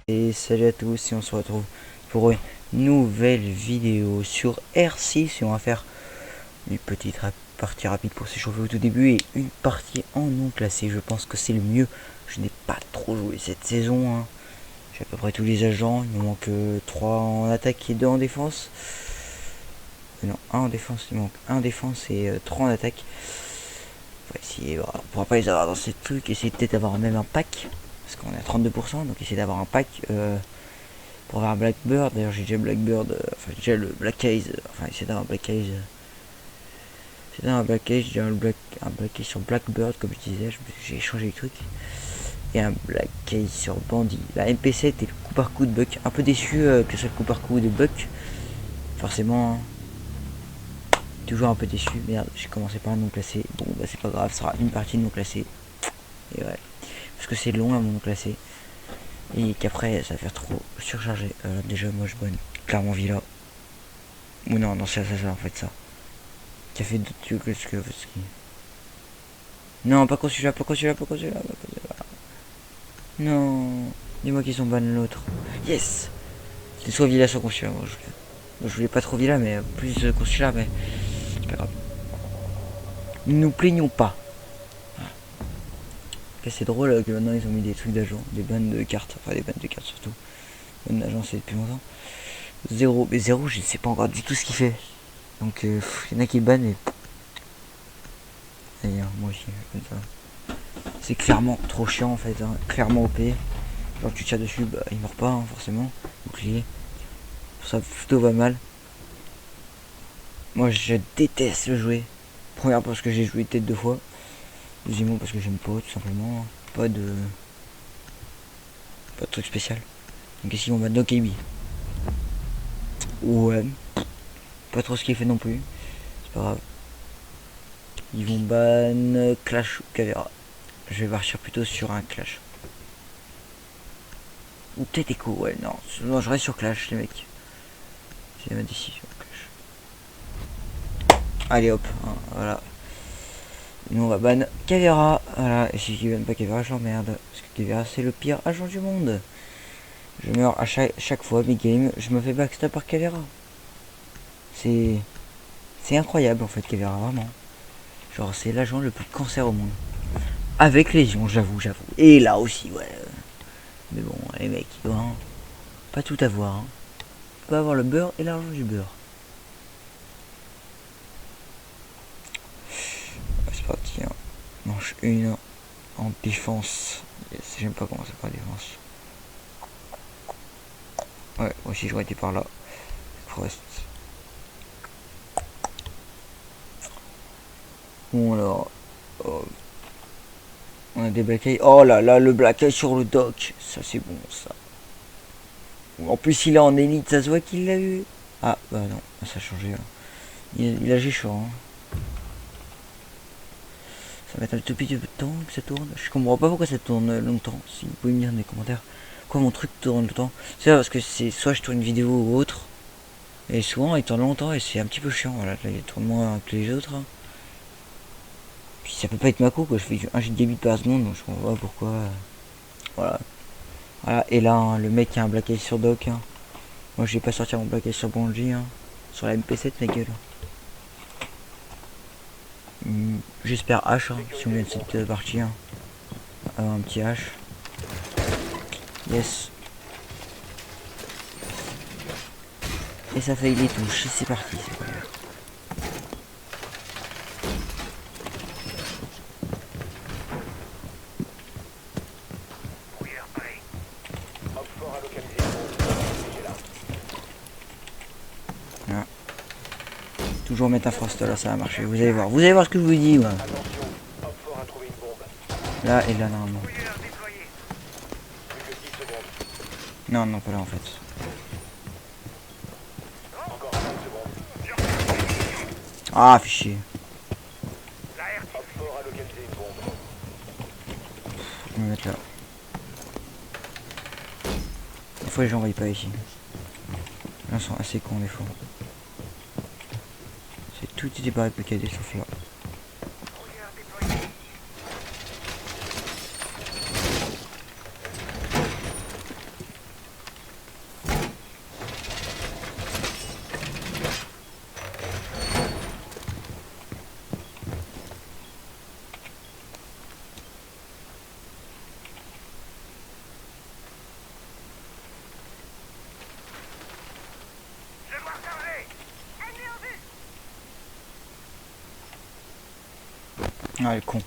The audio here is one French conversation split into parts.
Et salut à tous et on se retrouve pour une nouvelle vidéo sur R6 et on va faire une petite partie rapide pour s'échauffer au tout début et une partie en non classé. Je pense que c'est le mieux. Je n'ai pas trop joué cette saison, hein. J'ai à peu près tous les agents. Il me manque 3 en attaque et 2 en défense. Non, 1 en défense, il manque 1 en défense et 3 en attaque. On va essayer, voilà, on pourra pas les avoir dans ces trucs. Essayer peut-être d'avoir même un pack. Parce qu'on est à 32%, donc essayer d'avoir un pack pour avoir un Blackbird. D'ailleurs j'ai déjà Blackbird, enfin j'ai déjà le Black Case, enfin essayer d'avoir un Black Case. C'est d'avoir un Black Case, j'ai un Black Case sur Blackbird comme je disais, j'ai changé les trucs. Et un Black Case sur Bandit. La MP7 et le coup par coup de Buck. Un peu déçu que ce soit le coup par coup de Buck. Forcément, hein. Toujours un peu déçu. Merde, j'ai commencé par un non classé. Bon bah c'est pas grave, ce sera une partie de non classé. Et ouais. Parce que c'est long à mon non classé. Et qu'après ça va faire trop surchargé. Déjà moi je bonne clairement Villa. Ou non, non c'est ça en fait ça. Qui a fait d'autres trucs que ce que... Non, pas celui-là, pas celui-là, pas celui-là, pas celui-là. Non. Dis-moi qu'ils sont ban l'autre. Yes. C'est soit Villa, soit Consulat. Moi, je voulais pas trop Villa, mais plus Consulat, mais c'est pas grave. Ne nous plaignons pas. C'est drôle que maintenant ils ont mis des trucs d'agents, des bandes de cartes, enfin des bandes de cartes surtout. Bandes d'agents c'est depuis longtemps. Zéro, mais zéro je ne sais pas encore du tout ce qu'il fait. Donc il y en a qui le bannent et... D'ailleurs moi aussi comme ça. C'est clairement trop chiant en fait, hein. Clairement OP. Genre tu tires dessus, bah il meurt pas hein, forcément. Bouclier. Ça plutôt va mal. Moi je déteste le jouer. Première parce que j'ai joué peut-être 2 fois. Deuxièmement parce que j'aime pas tout simplement. Pas de truc spécial. Donc ici on va no KB. Ouais. Pas trop ce qu'il fait non plus. C'est pas grave. Ils vont ban Clash ou Caveira. Je vais partir plutôt sur un Clash. Ou peut-être Echo, ouais, non. Non, je reste sur Clash, les mecs. C'est ma décision, Clash. Allez hop, hein, voilà. Nous on va ban Caveira. Voilà, et si je ban pas Caveira, je l'emmerde. Parce que Caveira, c'est le pire agent du monde. Je meurs à chaque fois, mes games, je me fais backstab par Caveira. C'est incroyable en fait, Caveira, vraiment. Genre, c'est l'agent le plus cancer au monde. Avec lésion, j'avoue. Et là aussi, ouais. Mais bon, les mecs, hein, pas tout avoir. Hein. On peut avoir le beurre et l'argent du beurre. C'est parti. Hein. Manche 1 en défense. Yes, j'aime pas comment ça part défense. Ouais, moi aussi j'aurais été par là. Forest. Bon alors. On a des black eye. Oh là là, le black eye sur le dock. Ça c'est bon ça. En plus il est en élite, ça se voit qu'il l'a eu. Ah bah non, ça a changé. Hein. Il a G-Shore. Hein. Ça va être un tout petit peu de temps que ça tourne. Je comprends pas pourquoi ça tourne longtemps. Si vous pouvez me dire dans les commentaires pourquoi mon truc tourne longtemps. C'est parce que c'est soit je tourne une vidéo ou autre. Et souvent il tourne longtemps et c'est un petit peu chiant. Voilà, là il tourne moins que les autres. Hein. Puis ça peut pas être Mako quoi. Je fais 1 gigabit par seconde donc je comprends pas pourquoi. Voilà. Voilà. Et là hein, le mec qui a un black eye sur dock. Hein. Moi je vais pas sortir mon black eye sur Banji. Hein. Sur la MP7 ma gueule. J'espère H hein, si on vient de cette partie. Hein. Un petit H. Yes. Et ça fait les touches. C'est parti. C'est pas grave. Voilà. Toujours mettre un frost là, ça va marcher. Vous allez voir. Vous allez voir ce que je vous dis. Ouais. Là et là normalement. Non, non, pas là en fait. Ah, fichier. Je vais me mettre là. Des fois, les gens voient pas ici. Là, ils sont assez cons des fois. C'est tout était pas répliqué sauf là. Ah, le con. En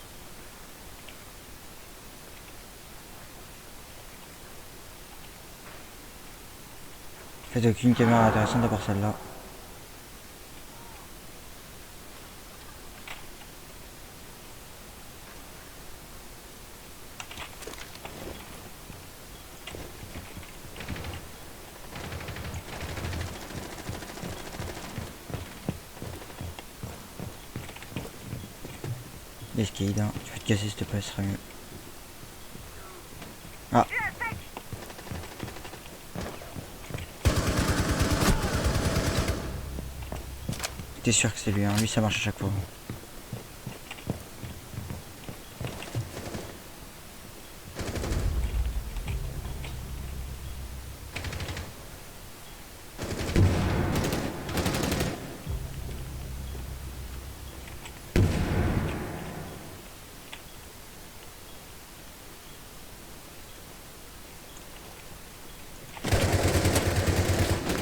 fait, aucune caméra intéressante à part celle-là. L'escalade, hein. Tu peux te casser s'il te plaît, ce serait mieux. Ah. T'es sûr que c'est lui, hein. Lui ça marche à chaque fois.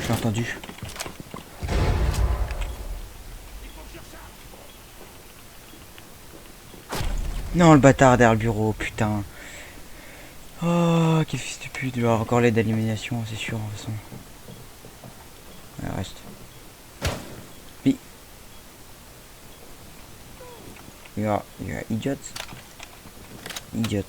J'ai entendu. Non, le bâtard derrière le bureau, putain. Oh, quel fils de pute. Il va avoir encore l'aide d'élimination, c'est sûr, de toute façon. Ouais, reste. Oui. You are idiot. Idiot.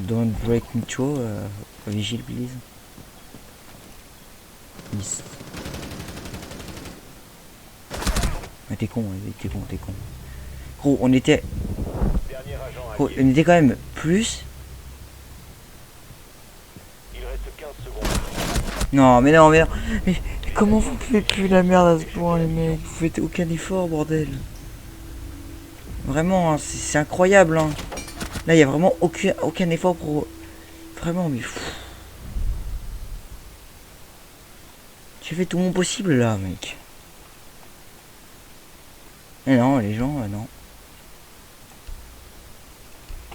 Don't break intro, vigile please. Yes. Ah, t'es con, t'es con. Gros, on était... Gros, on était quand même plus... Il reste 15 secondes. Non, mais non, mais non. Mais comment vous faites plus la merde à ce point, les mecs? Vous faites aucun effort, bordel. Vraiment, hein, c'est incroyable, hein. Là, il n'y a vraiment aucun effort pour... Vraiment, mais... J'ai fait tout mon possible, là, mec. Et non, les gens, non.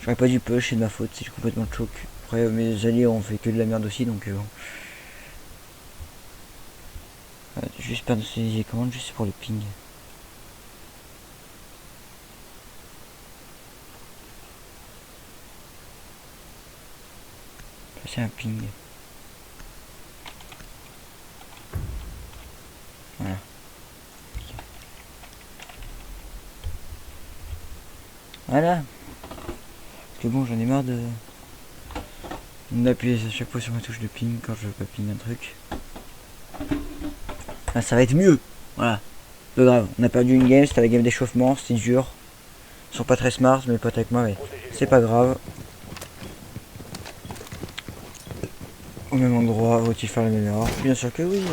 J'aurais pas dû push, c'est de ma faute, c'est complètement choc. Après, mes alliés ont fait que de la merde aussi, donc... bon. Juste perdre ces commandes, juste pour le ping. C'est un ping. Voilà. Voilà. C'est bon, j'en ai marre d'appuyer à chaque fois sur ma touche de ping quand je veux pas ping un truc. Ah, ça va être mieux. Voilà. Pas grave. On a perdu une game, c'était la game d'échauffement, c'était dur. Ils sont pas très smart, mais pas avec moi, mais c'est pas grave. Au même endroit, faut-il faire la même erreur? Bien sûr que oui.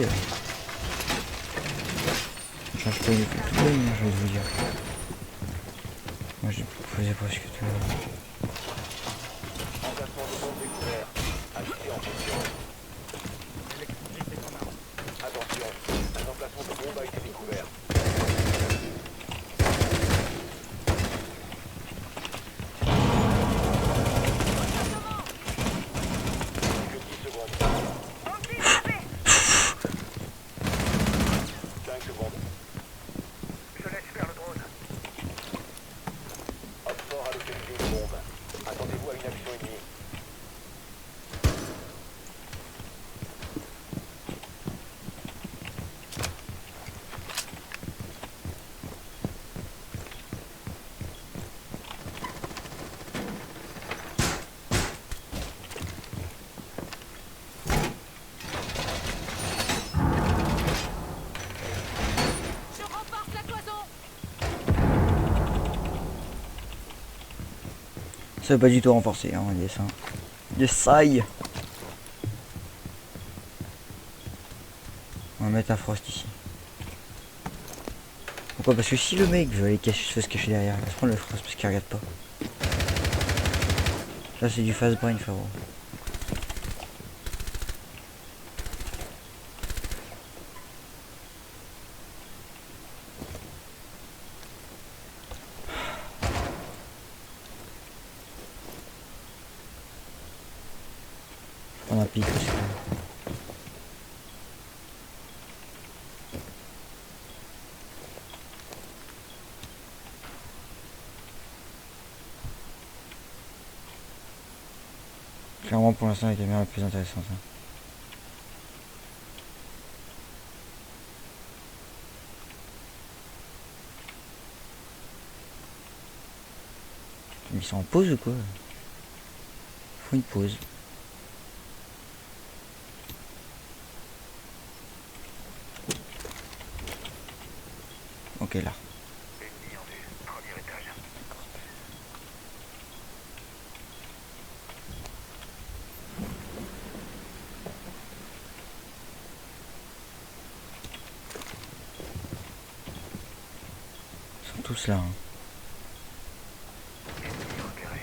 Je change pas du tout, j'ai envie de vous dire. Moi, je faisais presque tout. Emplacement de bombe découvert. Activité en position. Attention, un emplacement de bombe a été découvert. Que 10 secondes. 5 secondes. Je laisse faire le drone. Oxford a localisé une bombe. Attendez-vous à une action ennemie. Je renforce la cloison. Ça veut pas du tout renforcer, hein, yes, hein. Yes, saille. On va mettre un frost ici. Pourquoi? Parce que si le mec veut aller se cacher derrière, il va se prendre le frost parce qu'il regarde pas. Ça c'est du fast brain, frérot. pique aussi. Clairement pour l'instant la caméra la plus intéressante. Hein. Ils sont en pause ou quoi? Faut une pause. Ok là. Ennemi en vue, premier étage. Ils sont tous là. Hein. Ennemi repéré.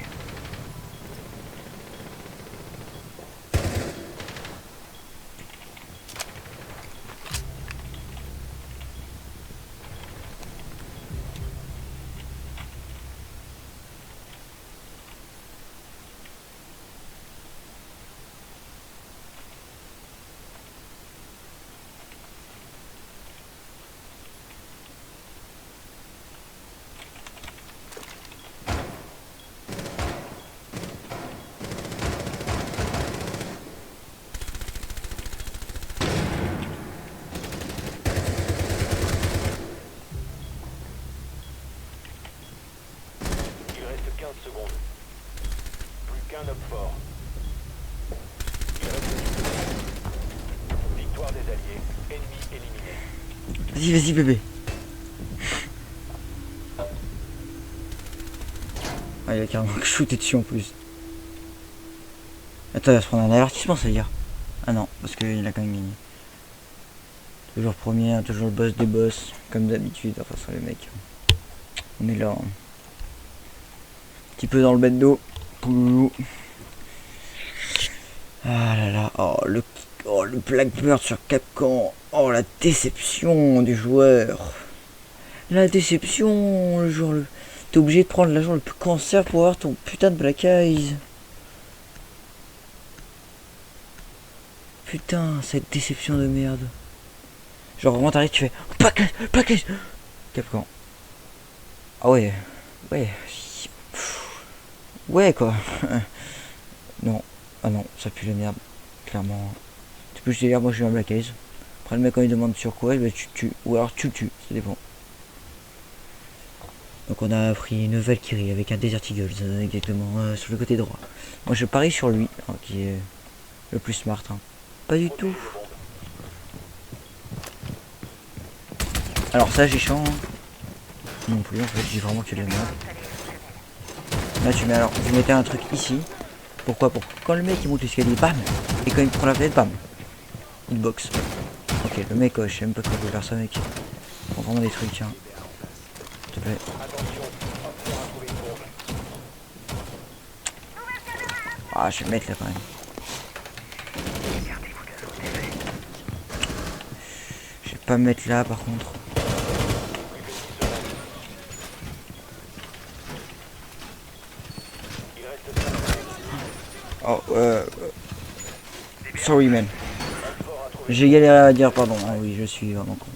Il reste 15 secondes. Plus qu'un homme fort. Il reste 10 secondes. Victoire des alliés. Ennemi éliminé. Vas-y, vas-y bébé. Ah, il a carrément shooté dessus en plus. Attends, il va se prendre un avertissement, ça veut dire. Ah non, parce qu'il a quand même gagné. Toujours premier, hein, toujours le boss des boss, comme d'habitude. Enfin, ça les mecs. On est là. Hein. Un petit peu dans le bête d'eau. Pouloulou. Ah là là. Oh le Blackbird sur Capcom. Oh la déception du joueur. La déception, le joueur. T'es obligé de prendre l'agent le plus cancer pour avoir ton putain de Black Eyes. Putain, cette déception de merde. Genre vraiment t'arrives, tu fais Black Eyes. Capcom. Ah ouais. Ouais. Ouais quoi. Non. Ah non, ça pue la merde. Clairement. Tu peux juste dire moi j'ai un Black Eyes. Après le mec quand il demande sur quoi, bah, tu tues. Ou alors tu le tues, ça dépend. Donc on a pris une Valkyrie avec un Desert Eagles exactement sur le côté droit. Moi je parie sur lui, hein, qui est le plus smart. Hein. Pas du tout. Alors ça j'ai chiant. Hein. Non plus en fait, j'ai vraiment que les mains. Là tu mets alors, vous mettez un truc ici. Pourquoi? Pour quand le mec il monte l'escalier, bam. Et quand il prend la fenêtre, bam. Il boxe. Ok, le mec, je sais même pas comment faire ça mec. Prends vraiment des trucs, hein. S'il te plaît. Ah, je vais le mettre là quand même. Je vais pas me mettre là par contre. Oh, sorry man. J'ai galéré à dire pardon. Ah oui, je suis vraiment con.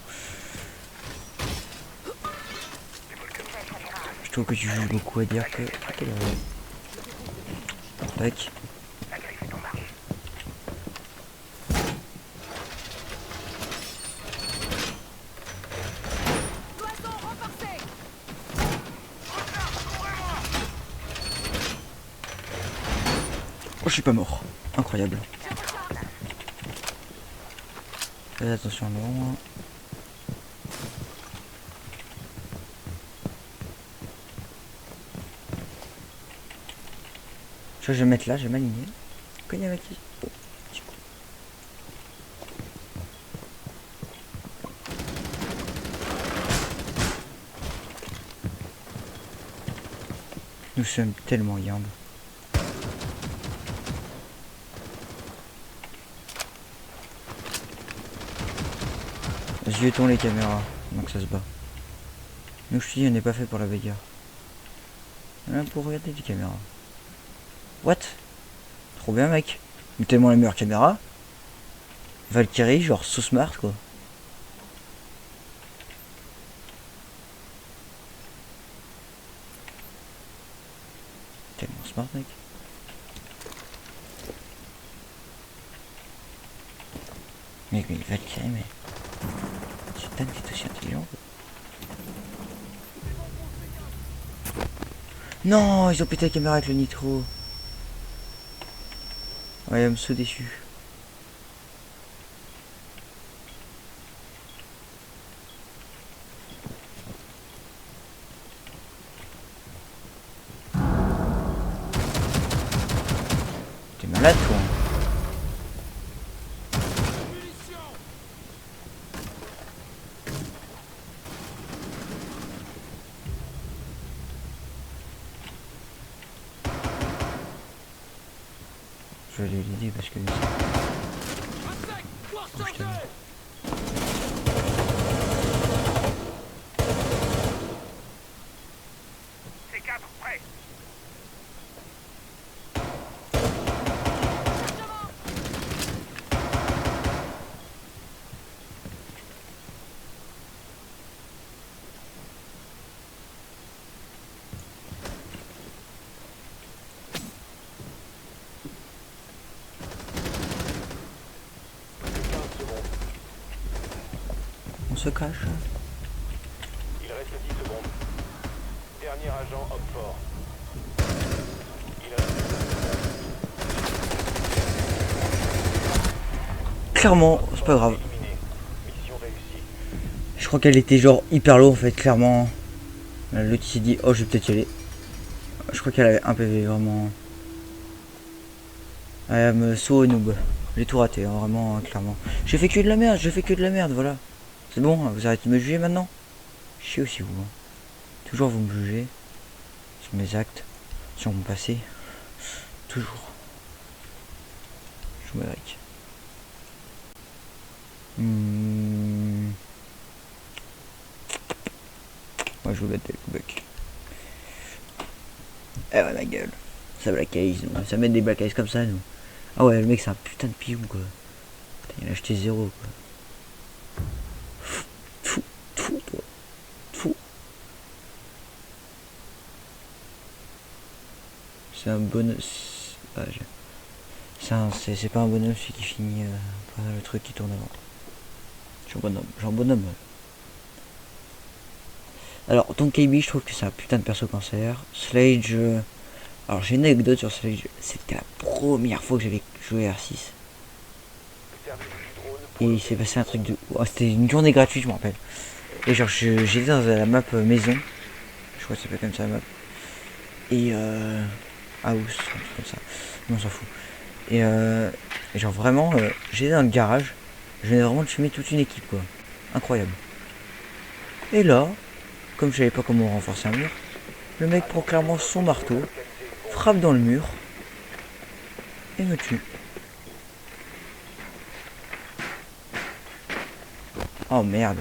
Je trouve que tu joues beaucoup à dire que... Tac. Oh, je suis pas mort. Incroyable. Faites attention non. Je vais mettre là, je vais m'aligner. Quand il y a un mec qui... Oh, petit coup. Nous sommes tellement yambes. Jetons les caméras, donc ça se bat. Nous je te dis, on n'est pas fait pour la bagarre. On est là pour regarder les caméras. What? Trop bien mec. Mais tellement la meilleure caméra. Valkyrie, genre so smart quoi. Tellement smart mec. Mais Valkyrie mais... Titan est aussi intelligent quoi. Non, ils ont pété la caméra avec le nitro. Ouais, I'm so déçu. T'es malade toi. Je vais aller l'aider parce que... Oh, je t'aime. C'est 4 prêts. On se cache. Il reste 10 secondes. Dernier agent homme fort. Il reste 10 secondes. Clairement, c'est pas grave. Éliminé. Mission réussie. Je crois qu'elle était genre hyper low en fait, clairement. L'autre s'est dit, oh je vais peut-être y aller. Je crois qu'elle avait un PV vraiment. Elle me saut noob. J'ai tout raté, hein, vraiment, hein, clairement. J'ai fait que de la merde, j'ai fait que de la merde, voilà. C'est bon, vous arrêtez de me juger maintenant. Chier aussi vous. Hein. Toujours vous me jugez. Sur mes actes. Sur mon passé. Toujours. Je me like. Moi je vous battre le buck. Eh ouais ma gueule. Ça black eyes, ça met des black eyes comme ça nous. Ah ouais le mec c'est un putain de piou quoi. Putain, il a acheté 0 quoi. C'est un bonus. Ah, c'est pas un bonhomme celui qui finit le truc qui tourne avant. Genre bonhomme. Alors donc KB je trouve que c'est un putain de perso cancer. Slage. Alors j'ai une anecdote sur Slage. C'était la première fois que j'avais joué à R6. Et il s'est passé un truc de. Oh, c'était une journée gratuite je me rappelle. Et genre j'étais dans la map maison. Je crois que ça s'appelle comme ça la map. Et house, un truc comme ça. Mais on s'en fout. Et genre vraiment j'étais dans le garage. Je venais vraiment de fumer toute une équipe quoi. Incroyable. Et là, comme je savais pas comment renforcer un mur, le mec prend clairement son marteau, frappe dans le mur et me tue. Oh merde.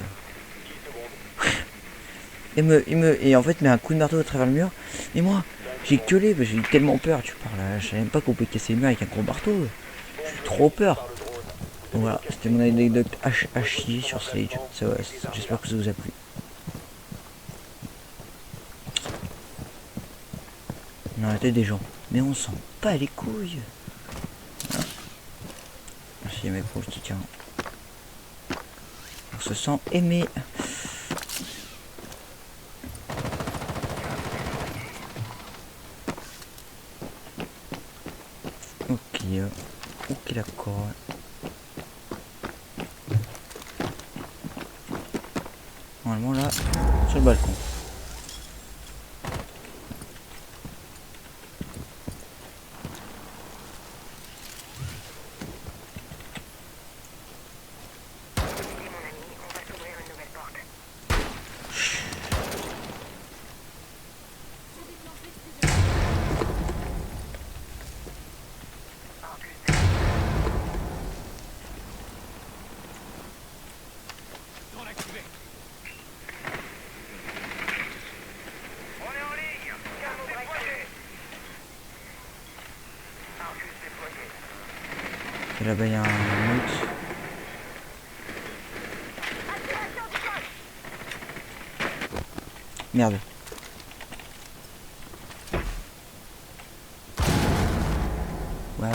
Et en fait met un coup de marteau à travers le mur. Et moi, j'ai gueulé, j'ai eu tellement peur, tu parles. Je savais même pas qu'on pouvait casser le mur avec un gros marteau. J'ai eu trop peur. Donc voilà, c'était mon anecdote à chier sur Slage. J'espère que ça vous a plu. On a la tête des gens. Mais on sent pas les couilles. Voilà. Merci mec pour le soutien. On se sent aimé. Ok d'accord. Normalement là, sur le balcon. Et là-bas il y a un autre. Merde. Wow.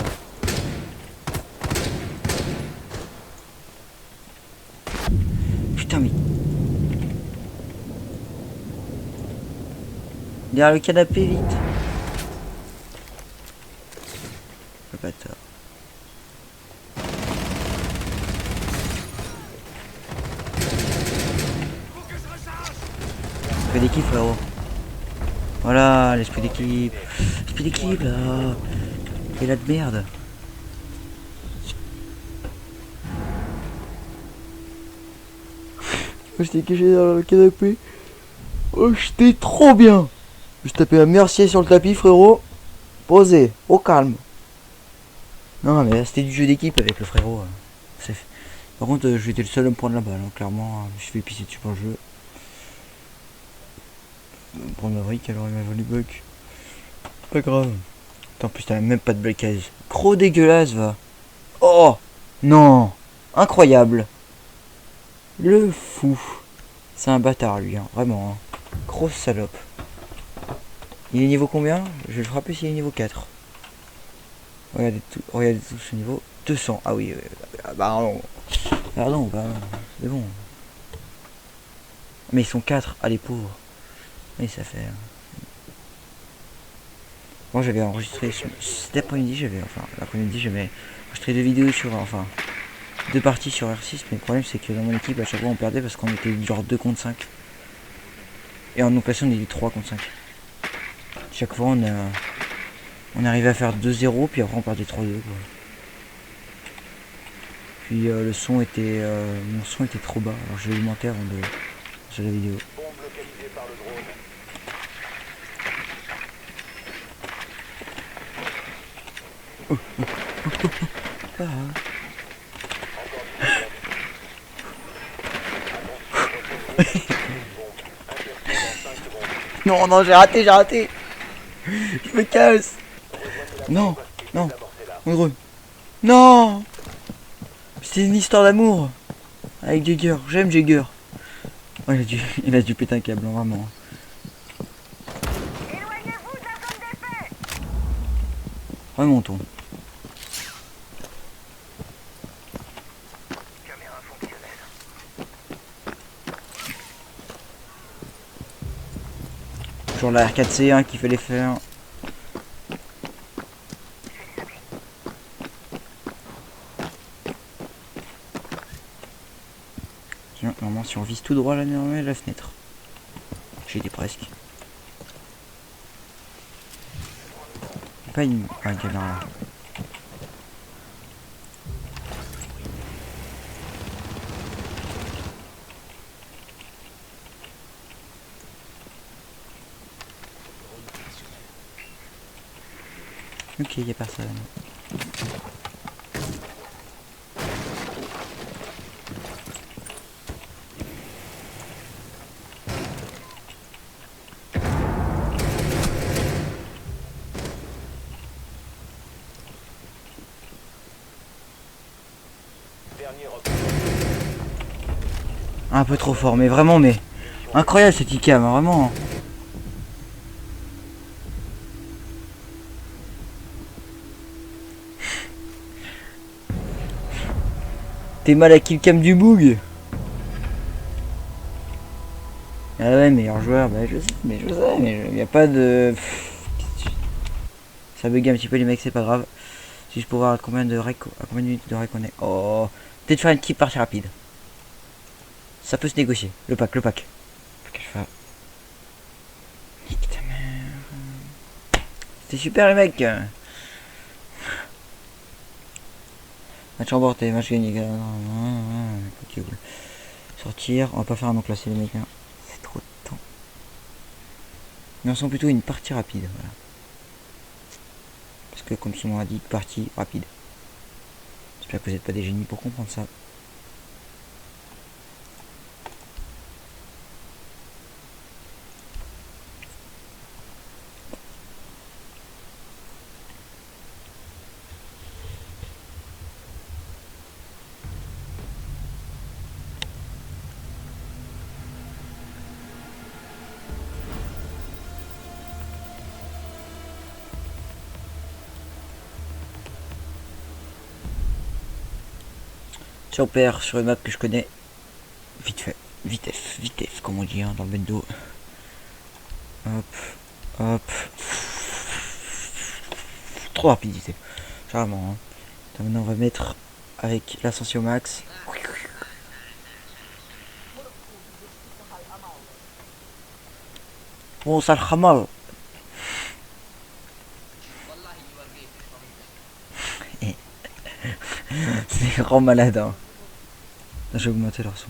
Putain mais... Derrière le canapé, vite. Le bâtard. L'esprit d'équipe, frérot. Voilà, l'esprit d'équipe. L'esprit d'équipe, là. Et là de merde. J'étais caché dans le canapé. Oh, j'étais trop bien. Je tapais un mercier sur le tapis, frérot. Posé, au calme. Non, mais là, c'était du jeu d'équipe avec le frérot. Par contre, j'étais le seul à me prendre la balle. Hein. Clairement, je fais pisser dessus pour le jeu. Prendre la brique, alors il m'a volé bug. Pas grave. En plus, t'as même pas de blocage. Gros dégueulasse, va. Oh non. Incroyable. Le fou. C'est un bâtard, lui, hein. Vraiment. Hein. Grosse salope. Il est niveau combien? Je vais le frapper s'il est niveau 4. Regardez tout ce niveau. 200. Ah oui. Pardon. Pardon, c'est bon. Mais ils sont 4. Ah, les pauvres. Mais ça fait... Moi j'avais enregistré cet après-midi, j'avais enregistré 2 vidéos sur, enfin 2 parties sur R6, mais le problème c'est que dans mon équipe à chaque fois on perdait parce qu'on était genre 2 contre 5. Et en occasion on était 3 contre 5. Chaque fois on arrivait à faire 2-0 puis après on perdait 3-2 quoi. Puis le son était mon son était trop bas, alors je l'ai augmenté avant de sur la vidéo. Bombe localisée par le drone. Ah. Non, non, j'ai raté. Je me casse. Non, non, heureux. Non. C'est une histoire d'amour. Avec Jagger, j'aime Jagger. Oh, il a dû péter un câble, hein, vraiment. Remontons. Toujours la R4C1 qui fait les faire. Tiens, normalement si on vise tout droit là, la fenêtre. J'ai été presque. Pas une caméra là. Ok, y a personne. Un peu trop fort, mais vraiment, mais incroyable cette ICAM, hein, vraiment. T'es mal à killcam du boug. Ah ouais, meilleur joueur, bah je sais, mais il n'y a pas de... Ça bug un petit peu les mecs, c'est pas grave. C'est juste pour voir à combien de minutes de rec on est. Oh, peut-être faire une petite partie rapide. Ça peut se négocier. Le pack. Nique ta mère. C'était super les mecs. Match remporté, match gagné. Ok, cool. Sortir, on va pas faire un nom classé les mecs. Hein. C'est trop de temps. Mais on sent plutôt une partie rapide. Voilà. Parce que comme son nom a dit, partie rapide. J'espère que vous n'êtes pas des génies pour comprendre ça. sur PR, sur une map que je connais vite fait. Vitesse, comme on dit hein, dans le bendo. Hop, hop. Trop rapidité. Carrément. Hein. Donc maintenant on va mettre avec l'ascension max. Bon ça le ramal. C'est des grands malades. Hein. J'ai augmenté leur son.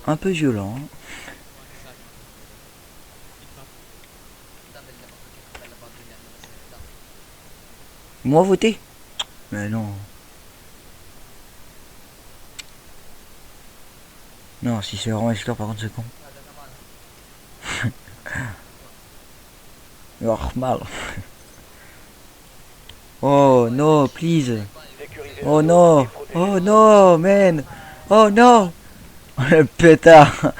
Un peu violent. Hein. Moi voter. Mais non. Non, si c'est vraiment Esclore, par contre, c'est con. Normal. Oh no, please. Sécurisez Oh la zone no. et protégez Oh les no, man. Oh no. Le pétard.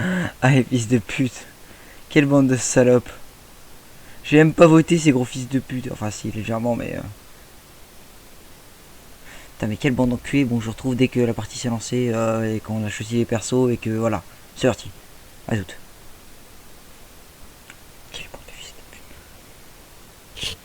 Ah, les fils de pute. Quelle bande de salopes. J'ai même pas voté ces gros fils de pute. Enfin, si, légèrement, mais. Putain, mais quelle bande d'enculés. Bon, je retrouve dès que la partie s'est lancée et qu'on a choisi les persos et que voilà. C'est parti. Ajoute. Quelle bande de fils de pute.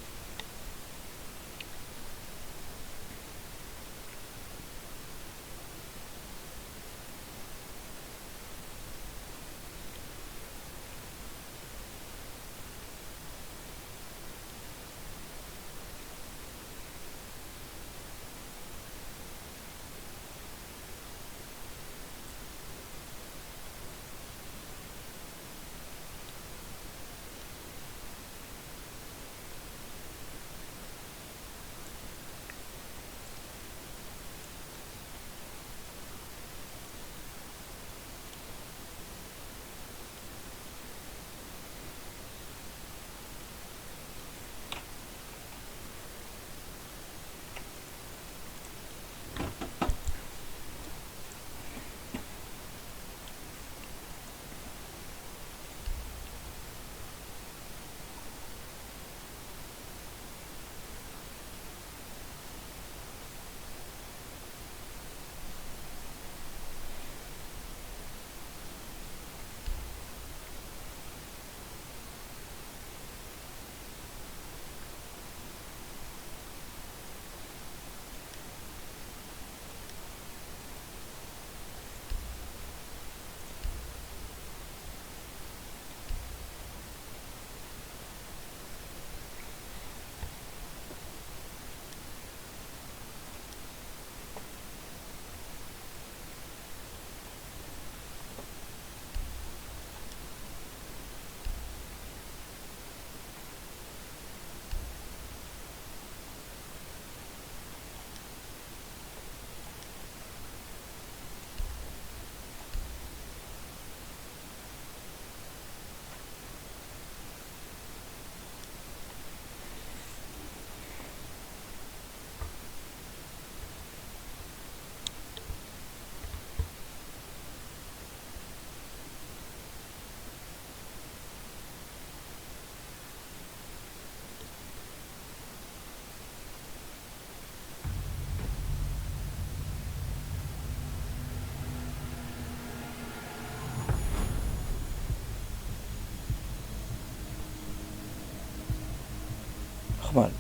Normal.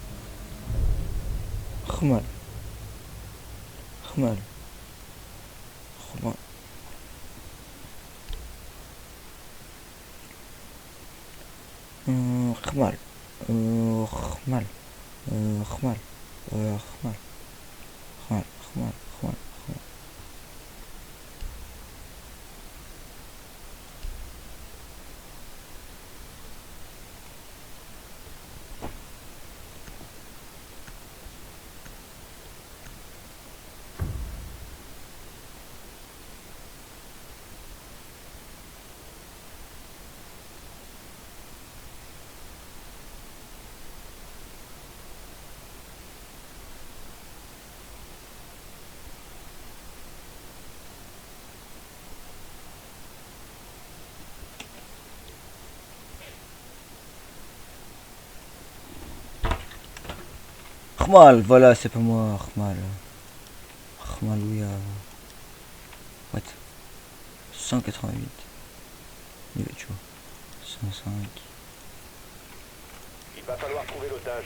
Normal. Normal. Normal. Normal. Normal. Normal. Normal. Normal. Armal, voilà, c'est pas moi, Armal. Armal, oui, what? 188. Il va être chaud. 105. Il va falloir trouver l'otage.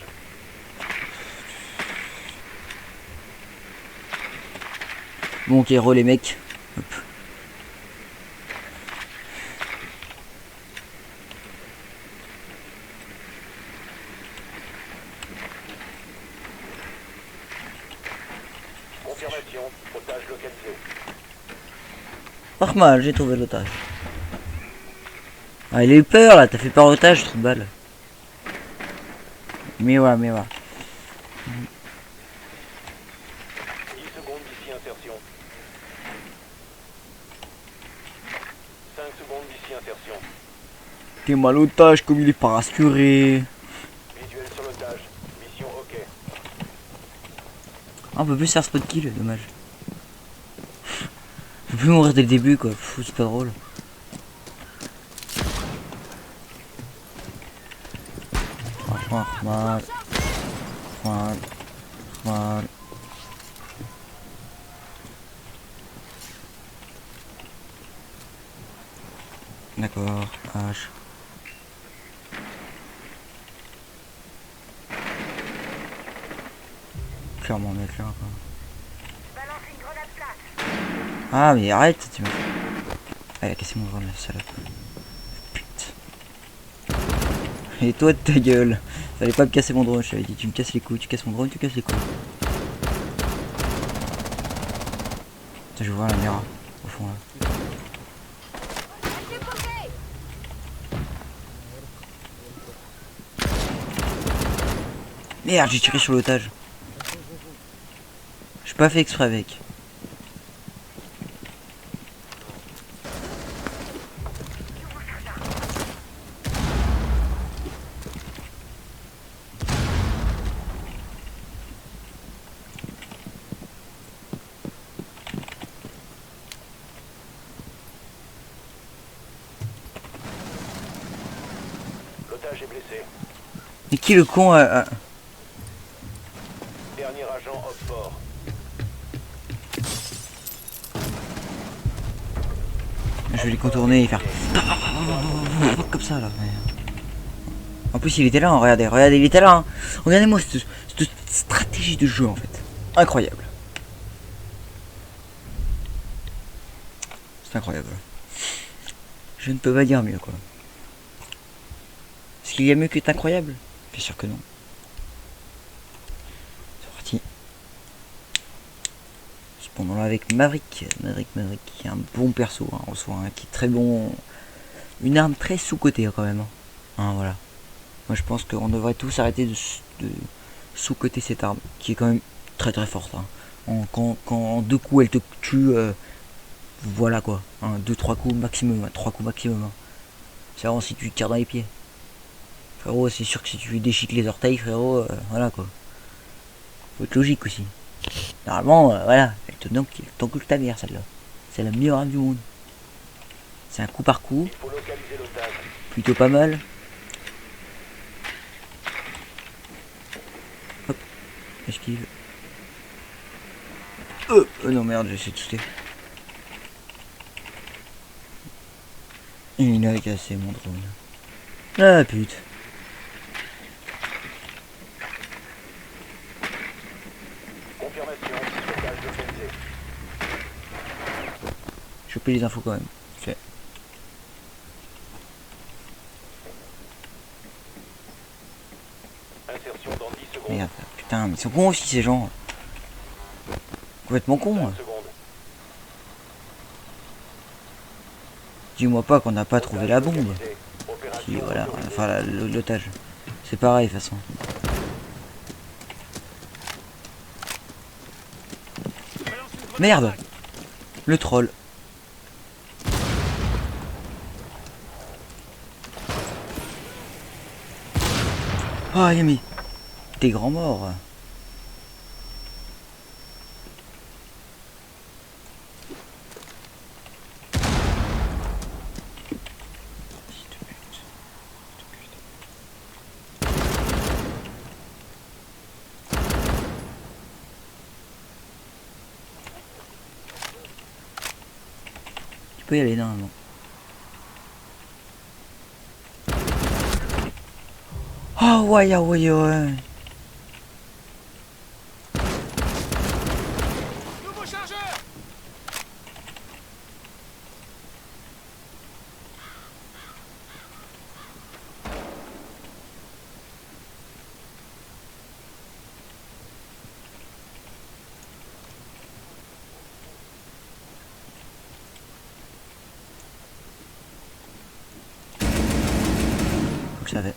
Bon, ok, re les mecs. Hop. Confirmation, otage localisé. Armal, j'ai trouvé l'otage. Ah, il a eu peur là, t'as fait peur à l'otage, trou de balle. Mais ouais, mais ouais. 10 secondes d'ici insertion. 5 secondes d'ici insertion. T'es mal l'otage comme il est pas rassuré. Visuel sur l'otage. Mission OK. Ah, on peut plus faire spot kill, dommage. On peut plus mourir dès le début quoi, c'est pas drôle. Mal. D'accord, H. Clairement mec là quoi. Balance une grenade flash. Ah mais arrête tu m'as. Ah il a cassé mon grenade salope. Putain. Et toi de ta gueule. Fallait pas me casser mon drone, je t'avais dit tu me casses les couilles, tu casses mon drone, tu casses les couilles. Putain, je vois la mira au fond là. Merde, j'ai tiré sur l'otage. J'ai pas fait exprès avec. L'otage est blessé. Mais qui le con Dernier agent hors fort. Je vais les contourner et faire comme ça là. En plus il était là, hein, regardez, regardez, il était là. Hein. Regardez-moi cette stratégie de jeu en fait. Incroyable. C'est incroyable. Je ne peux pas dire mieux quoi. Est-ce qu'il y a mieux que incroyable? Bien sûr que non. C'est parti. Cependant là avec Maverick qui est un bon perso hein, en soi, hein, qui est très bon. Une arme très sous-cotée hein, quand même. Hein, voilà. Moi je pense qu'on devrait tous arrêter de sous-coter cette arme, qui est quand même très très forte. Hein. Quand en 2 coups elle te tue, voilà quoi. 2-3 coups maximum, 3 coups maximum. Hein. C'est vraiment si tu tires dans les pieds. Frérot, c'est sûr que si tu lui déchiques les orteils, frérot, voilà quoi. Faut être logique aussi. Normalement, voilà, elle t'encule ta mère celle-là. C'est la meilleure arme du monde. C'est un coup par coup. Il faut localiser l'otage. Plutôt pas mal. Hop, esquive. Non merde, j'ai essayé de sauter. Il a cassé mon drone. Ah pute. Confirmation, otage localisé. Choper les infos quand même. Ok. Insertion dans 10 secondes. Merde, putain, mais ils sont cons aussi ces gens. Complètement cons. 5 secondes. Dis-moi pas qu'on n'a pas trouvé la bombe. Localisé. Si, Opération voilà, autorisée. enfin l'otage. C'est pareil de toute façon. Merde. Le troll. Ah Yami. T'es grand mort. peux y aller normalement. Oh ouais, ouais, ouais. Nouveau chargeur. Je le savais.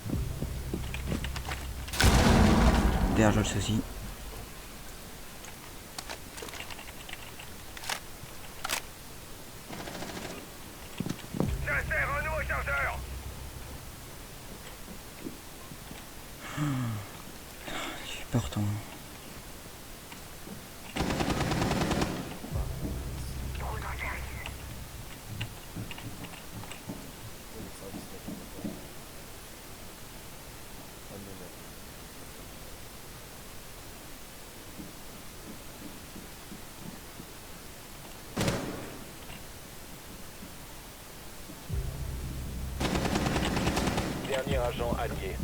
Derrière, je le sais aussi. J'insère un nouveau chargeur. J'ai peur tant. Dernier agent allié.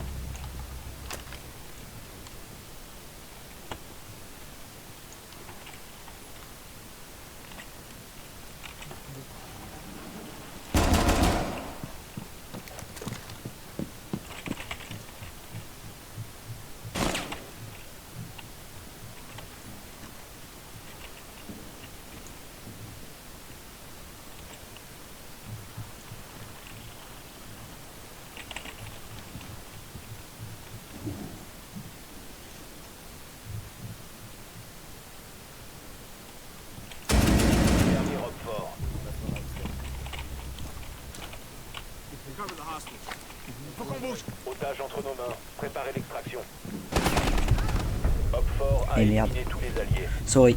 Dernier Roquefort. Faut qu'on bouge. Otage entre nos mains. Préparez l'extraction. Roquefort a Et merde. éliminé tous les alliés. Sorry.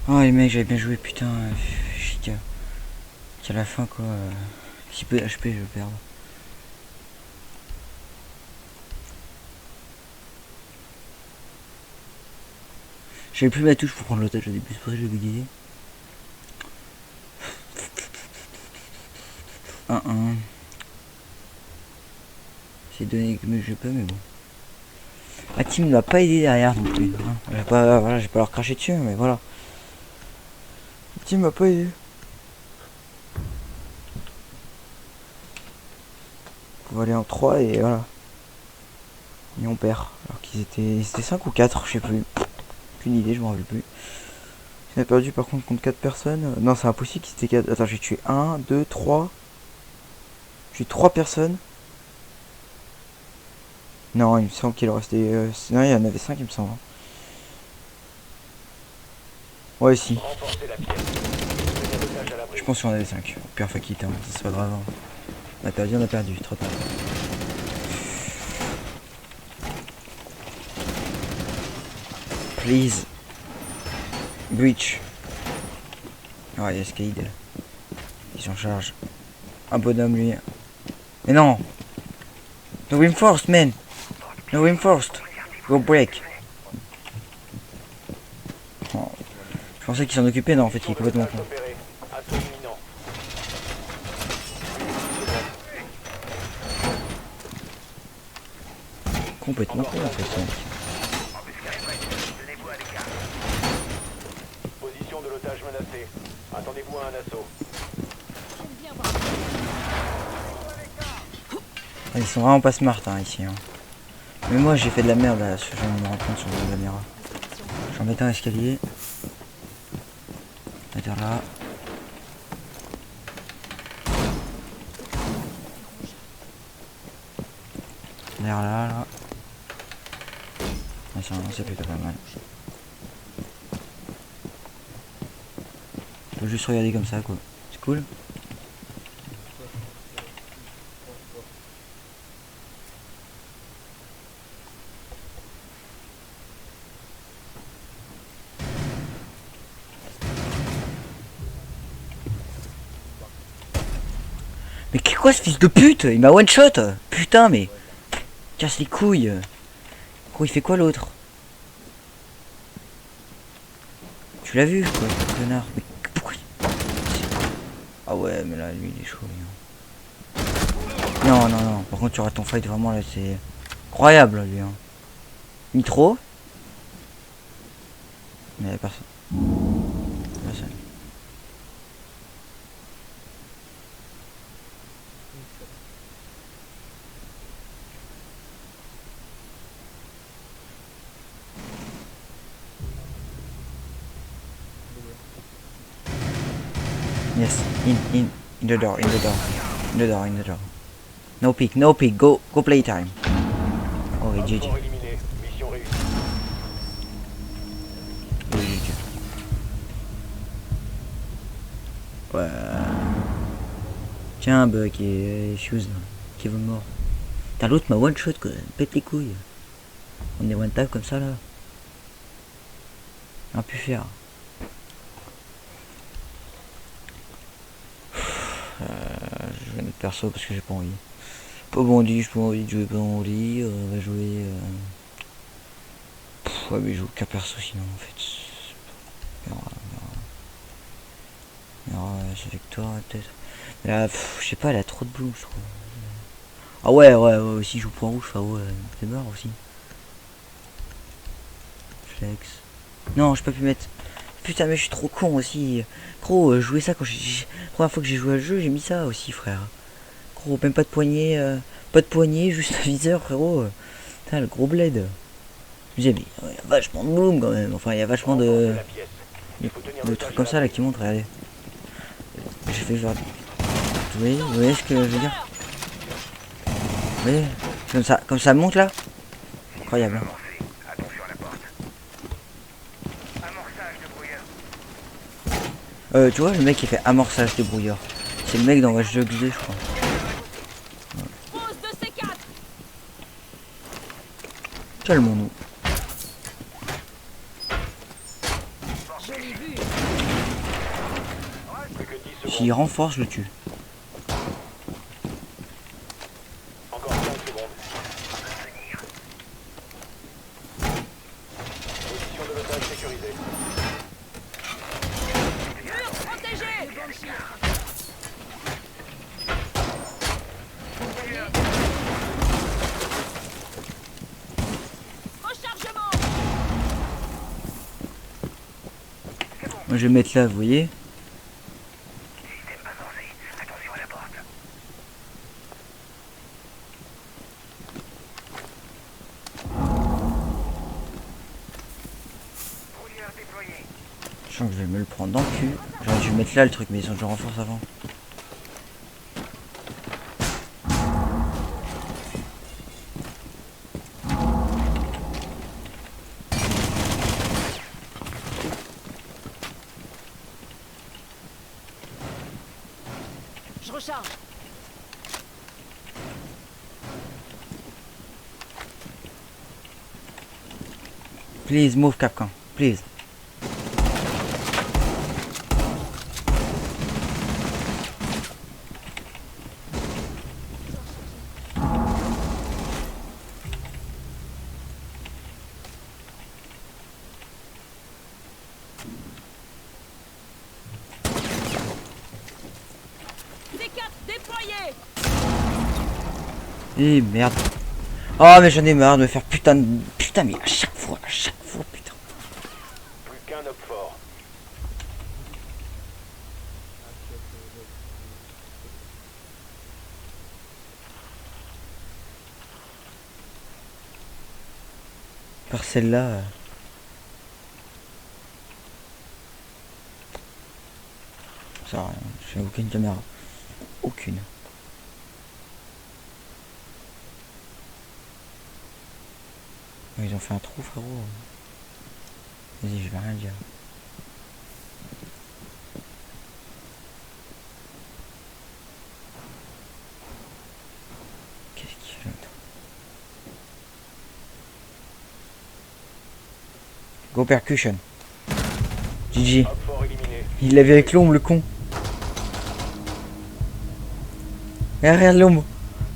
Oh les mecs, j'avais bien joué, putain. Chic. Qu'à la fin quoi. Si peu HP, je vais perdre. J'avais plus ma touche pour prendre l'otage au début, c'est pour ça que j'ai bugué. 1-1. C'est donné comme je peux, mais bon. Ma team ne m'a pas aidé derrière non plus. Hein. J'ai pas, voilà, j'ai pas leur cracher dessus, mais voilà. Ma team m'a pas aidé. On va aller en 3 et voilà. Et on perd. Alors qu'ils étaient 5 ou 4, je sais plus. Aucune idée, je m'en rappelle plus. On a perdu par contre contre 4 personnes. Non, c'est impossible qu'ils étaient 4. Attends, j'ai tué 1, 2, 3. J'ai 3 personnes. Non, il me semble qu'il en restait. Non, il y en avait 5, il me semble. Ouais, si. Renforcez la pièce. Tenez l'otage à l'abri. Je pense qu'il y en avait 5. Au pire, faut quitter, hein. C'est pas grave. Hein. On a perdu. Trop tard. Please. Breach. Ah, il y a Skade. Ils sont en charge. Un bonhomme, lui. Mais non! No reinforced, man! No reinforced! Go break! Oh. Je pensais qu'il s'en occupait, non, en fait, il est complètement con. Opéré. Assaut imminent. Complètement con, en fait. Ce mec. Position de l'otage menacée. Attendez-vous à un assaut. Ah, ils sont vraiment pas smart, hein, ici. Hein. Mais moi, j'ai fait de la merde, là. Je viens de me rendre compte sur la caméra. Je vais en mettre un escalier. C'est-à-dire là. Derrière là. Ah, c'est plutôt pas mal. Je peux juste regarder comme ça, quoi. C'est cool. Mais qu'est-ce quoi ce fils de pute? Il m'a one shot. Putain, mais Casse les couilles. Gros, il fait quoi l'autre? Tu l'as vu quoi, connard? Mais pourquoi? Ah ouais, mais là, lui, il est chaud. Lui, hein. Non, non, non. Par contre, tu auras ton fight vraiment là, c'est incroyable lui. Hein. Nitro. Mais y'a personne. Personne. Yes, in the door, in the door, in the door, in the door. No peek, no peek. Go playtime. Oh, et GG. Fort éliminé. Mission réussie. Ouais. Tiens, Buck et Shoes, qui veut mort. T'as l'autre m'a one shot quoi, pète les couilles. On est one tap comme ça là. On a pu faire. Je vais mettre perso parce que j'ai pas envie. Pas bandit, j'ai pas envie de jouer pas bandit. On va jouer. Ouais, mais je joue qu'un perso sinon en fait. C'est Victoire peut-être. Mais là, je sais pas, elle a trop de blue, je crois. Ah ouais, aussi, je joue point rouge, ouais, c'est mort aussi. Flex. Non, j'ai pas pu mettre. Putain, mais je suis trop con aussi. Gros, jouer ça quand j'ai. Première fois que j'ai joué à le jeu, j'ai mis ça aussi, frère. Gros, même pas de poignée, juste un viseur, frérot. Putain, le gros bled. Je me disais, mais il y a vachement de bloom quand même. Enfin, il y a vachement de trucs comme ça là qui montrent, regardez. J'ai fait genre. Vous voyez ce que je veux dire? Vous voyez? Comme ça monte là? Incroyable. Attention à la porte. Amorçage de brouilleur. Tu vois, le mec qui fait amorçage de brouillard. C'est le mec dans Watch Dogs 2, je crois. Pose de C4. Calmons-nous. Joli vu. Plus que 10 secondes. S'il renforce, je le tue. Encore 15 secondes. Position de l'otage sécurisée. Mur protégé. Rechargement. Moi, je vais mettre là, vous voyez? Système avancé. Attention à la porte. Brouilleur déployé. Je sens que je vais me le prendre dans le cul. J'aurais dû mettre là le truc, mais ils ont déjà renforce avant. Je recharge. Please move Capcom, please. C4 déployé. Eh merde. Oh mais j'en ai marre de me faire putain mais à chaque fois, putain. Plus qu'un homme fort. Par celle-là. Ça sert à rien, j'ai aucune caméra. Aucune. Ils ont fait un trou, frérot. Vas-y, je vais rien dire. Qu'est-ce qu'il fait l'autre? Go percussion. GG. Homme fort éliminé. Il l'avait avec l'ombre, le con. Et regarde l'ombre.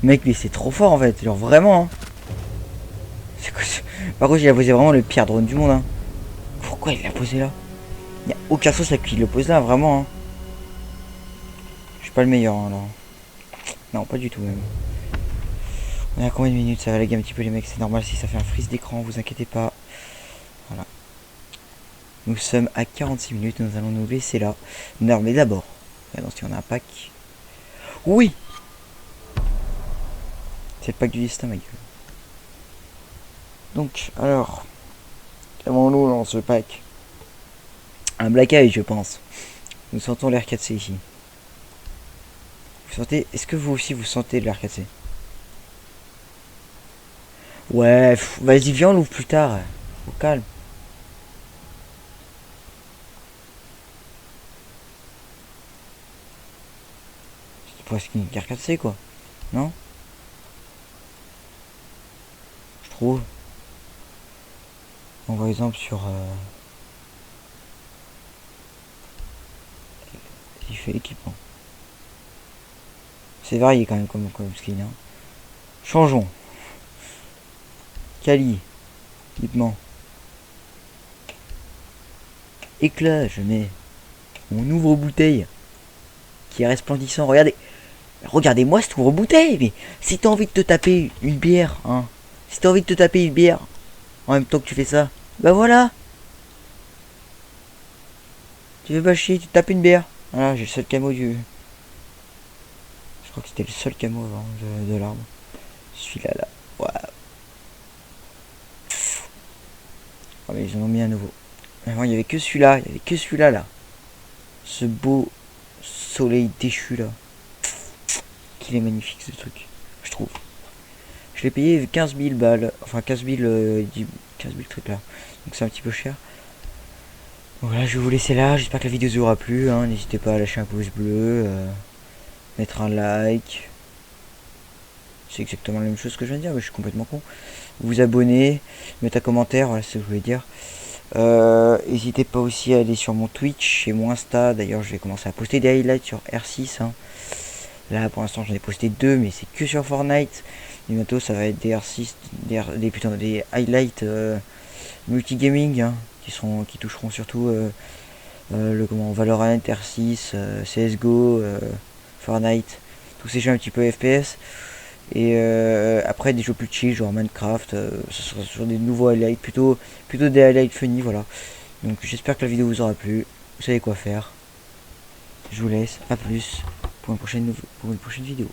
Mec, mais c'est trop fort en fait. Genre vraiment. Hein. C'est quoi ce... Par contre, il a posé vraiment le pire drone du monde. Hein. Pourquoi il l'a posé là? Il n'y a aucun sens à qui il le pose là, vraiment. Hein. Je suis pas le meilleur hein, là. Non, pas du tout même. On est à combien de minutes? Ça va laguer un petit peu les mecs, c'est normal si ça fait un freeze d'écran, vous inquiétez pas. Voilà. Nous sommes à 46 minutes, nous allons nous laisser là. Non, mais d'abord, regardons si on a un pack. Oui! C'est le pack du destin, ma gueule. Donc, alors, qu'avons-nous dans ce pack? Un Black Eye, je pense. Nous sentons l'air 4C ici. Vous sentez... Est-ce que vous aussi vous sentez de l'air 4C? Ouais, vas-y, viens, on l'ouvre plus tard. Au calme. C'est presque une l'air 4C, quoi. Non? Je trouve. Donc, par exemple, sur... il fait équipement. C'est varié quand même comme skin. Hein. Changeons. Cali. Équipement. Éclat, je mets. On ouvre bouteille. Qui est resplendissant. Regardez. Regardez-moi cette ouvre bouteille. Mais si t'as envie de te taper une bière, hein. Si t'as envie de te taper une bière en même temps que tu fais ça, bah voilà. Tu veux pas chier, tu te tapes une bière. Voilà, j'ai le seul camo du... Je crois que c'était le seul camo avant de l'arbre. Celui-là, là. Waouh. Oh, mais ils en ont mis un nouveau. Avant, il n'y avait que celui-là. Il n'y avait que celui-là, là. Ce beau soleil déchu, là. Qu'il est magnifique, ce truc. Je trouve. Je l'ai payé 15 000 balles. Enfin, 15 000... 15 000 trucs, là. Donc, c'est un petit peu cher. Donc, voilà, je vais vous laisser là. J'espère que la vidéo vous aura plu. Hein. N'hésitez pas à lâcher un pouce bleu. Mettre un like. C'est exactement la même chose que je viens de dire, mais je suis complètement con. Vous abonner, mettre un commentaire, voilà ce que je voulais dire. N'hésitez pas aussi à aller sur mon Twitch et mon Insta. D'ailleurs, je vais commencer à poster des highlights sur R6. Hein. Là, pour l'instant, j'en ai posté 2, mais c'est que sur Fortnite. Et bientôt, ça va être des R6, des highlights multigaming, hein, qui toucheront surtout le Valorant, R6, CSGO, Fortnite, tous ces jeux un petit peu FPS. Et après des jeux plus chill genre Minecraft, ce sera sur des nouveaux highlights, plutôt des highlights funny, voilà. Donc j'espère que la vidéo vous aura plu, vous savez quoi faire. Je vous laisse, à plus pour une prochaine vidéo.